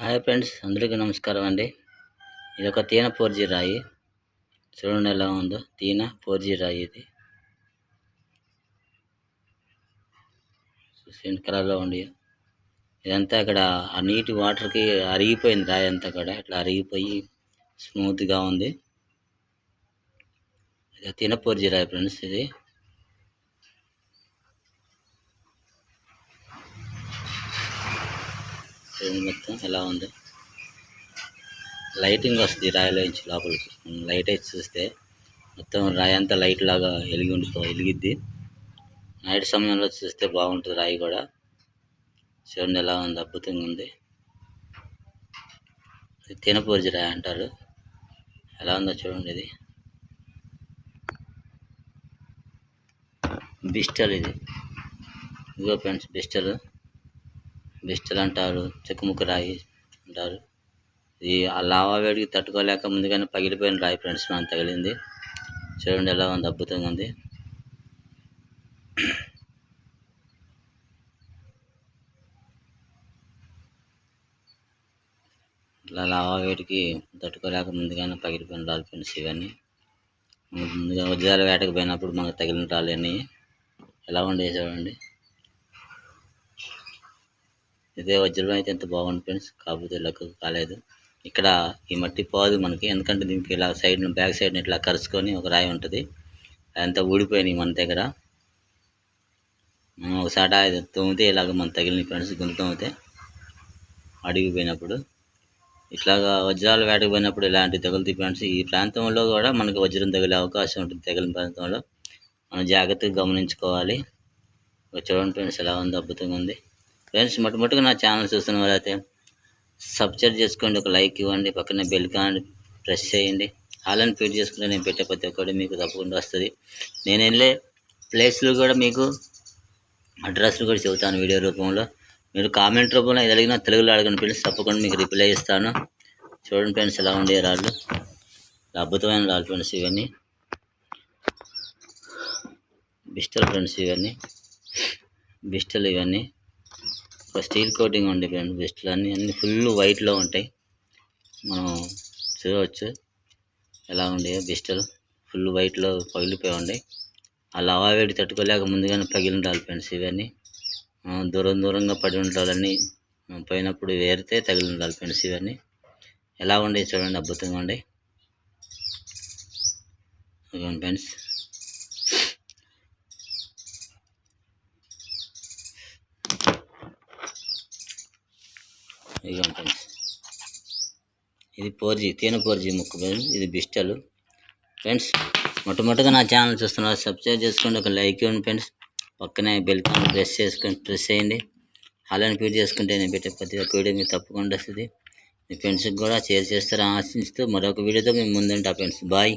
Hi friends, అందరికీ నమస్కారం అండి. ఇది ఒక తీన 4G రాయి. చూడండి ఎలా ఉందో. తీన 4G రాయి ఇది. చూసేయండి కలర్లో ఉండి. ఇదంతా ఇక్కడ ఆ నీటి వాటర్కి అరిగిపోయింది రాయి అంతా కూడా. ఇట్లా అరిగిపోయి స్మూత్గా ఉంది. ఇది తీన 4G రాయి ఫ్రెండ్స్. ఇది చూడండి మొత్తం ఎలా ఉంది. లైటింగ్ వస్తుంది రాయిలో నుంచి లోపలికి. లైట్ వేసి చూస్తే మొత్తం రాయి అంతా లైట్ లాగా వెలిగిద్ది. నైట్ సమయంలో చూస్తే బాగుంటుంది రాయి కూడా. చూడండి ఎలా ఉంది, అద్భుతంగా ఉంది. ఇది తీన 4G రాయి అంటారు. ఎలా ఉందో చూడండి. ఇది బిస్టల్. ఇదిగో ఫ్రెండ్స్, బిస్టల్ అంటారు, చెక్కుముక్క రాయి అంటారు. ఇది ఆ లావా వేడికి తట్టుకోలేక ముందుగానే పగిలిపోయిన రాయి ఫ్రెండ్స్. మనం తగిలింది. చూడండి ఎలా ఉంది, అద్భుతంగా ఉంది. ఇట్లా లావా వేడికి తట్టుకోలేక ముందుగానే పగిలిపోయిన రాళ్ళు ఫ్రెండ్స్ ఇవన్నీ. ముందుగా వజ్రాల వేటకు పోయినప్పుడు మనకు తగిలిన రాళ్ళు అన్నీ ఎలా ఉండేవి చూడండి. ఇదే వజ్రం అయితే ఎంత బాగుంది ఫ్రెండ్స్. కాకపోతే లెక్క కాలేదు. ఇక్కడ ఈ మట్టి పోదు మనకి, ఎందుకంటే దీనికి ఇలా బ్యాక్ సైడ్ ఇట్లా కరుచుకొని ఒక రాయి ఉంటుంది. అదంతా ఊడిపోయినాయి మన దగ్గర. మనం ఒకసారి తోమితే ఇలాగ మన తగిలిన ఫ్రెండ్స్. గుంత తోమితే అడిగిపోయినప్పుడు ఇట్లాగా వజ్రాల వేటకు పోయినప్పుడు ఇలాంటివి తగులుతాయి ఫ్రెండ్స్. ఈ ప్రాంతంలో కూడా మనకు వజ్రం తగిలే అవకాశం ఉంటుంది. తగిలిన ప్రాంతంలో మనం జాగ్రత్తగా గమనించుకోవాలి. చూడండి ఫ్రెండ్స్ ఎలా ఉంది, అద్భుతంగా ఉంది. ఫ్రెండ్స్, మొట్టమొదటిగా నా ఛానల్ చూస్తున్న వాళ్ళైతే సబ్స్క్రైబ్ చేసుకోండి, ఒక లైక్ ఇవ్వండి, పక్కన బెల్ కాన్ ప్రెస్ చేయండి. హాలని ఫీడ్ చేసుకుంటే నేను పెట్టే ప్రతి ఒక్కటి మీకు తప్పకుండా వస్తుంది. నేను వెళ్ళే ప్లేస్లు కూడా మీకు అడ్రస్లు కూడా చెబుతాను వీడియో రూపంలో. మీరు కామెంట్ రూపంలో ఇది అడిగినా తెలుగులో అడగండి ఫ్రెండ్స్, తప్పకుండా మీకు రిప్లై ఇస్తాను. చూడండి ఫ్రెండ్స్ ఎలా ఉండే రాళ్ళు. అద్భుతమైన రాళ్ళు ఫ్రెండ్స్ ఇవన్నీ. బిస్టల్ ఫ్రెండ్స్ ఇవన్నీ. ఒక స్టీల్ కోటింగ్ ఉండే ఫ్రెండ్స్. బిస్టల్ అన్నీ ఫుల్ వైట్లో ఉంటాయి. మనం చూడవచ్చు ఎలా ఉండే. బిస్టల్ ఫుల్ వైట్లో పగిలిపోయి ఉండే. ఆ లావా వేడి తట్టుకోలేక ముందుగానే పగిలిన రాళ్ళు ఫ్రెండ్స్ ఇవన్నీ. దూరంగా పడి ఉండాలని పోయినప్పుడు వేరితే తగిలిన రాళ్ళు ఫ్రెండ్స్ ఇవన్నీ. ఎలా ఉండే చూడండి, అద్భుతంగా ఉండే ఫ్రెండ్స్. ఇదిగోండి ఫ్రెండ్స్, ఇది 4G తీన 4G ముక్క ఫ్రెండ్స్. ఇది బిస్టల్ ఫ్రెండ్స్. మొట్టమొదటిగా నా ఛానల్ చూస్తున్నారు, సబ్స్క్రైబ్ చేసుకోండి, ఒక లైక్ ఇవ్వండి ఫ్రెండ్స్. పక్కనే బెల్ కాన్ ప్రెస్ చేయండి. హాలని ఫీడ్ చేసుకుంటే నేను పెట్టే ప్రతి ఒక్క వీడియో మీకు తప్పకుండా వస్తుంది. మీ ఫ్రెండ్స్కి కూడా షేర్ చేస్తారని ఆశిస్తూ మరొక వీడియోతో మేము ముందుంటా ఫ్రెండ్స్. బాయ్.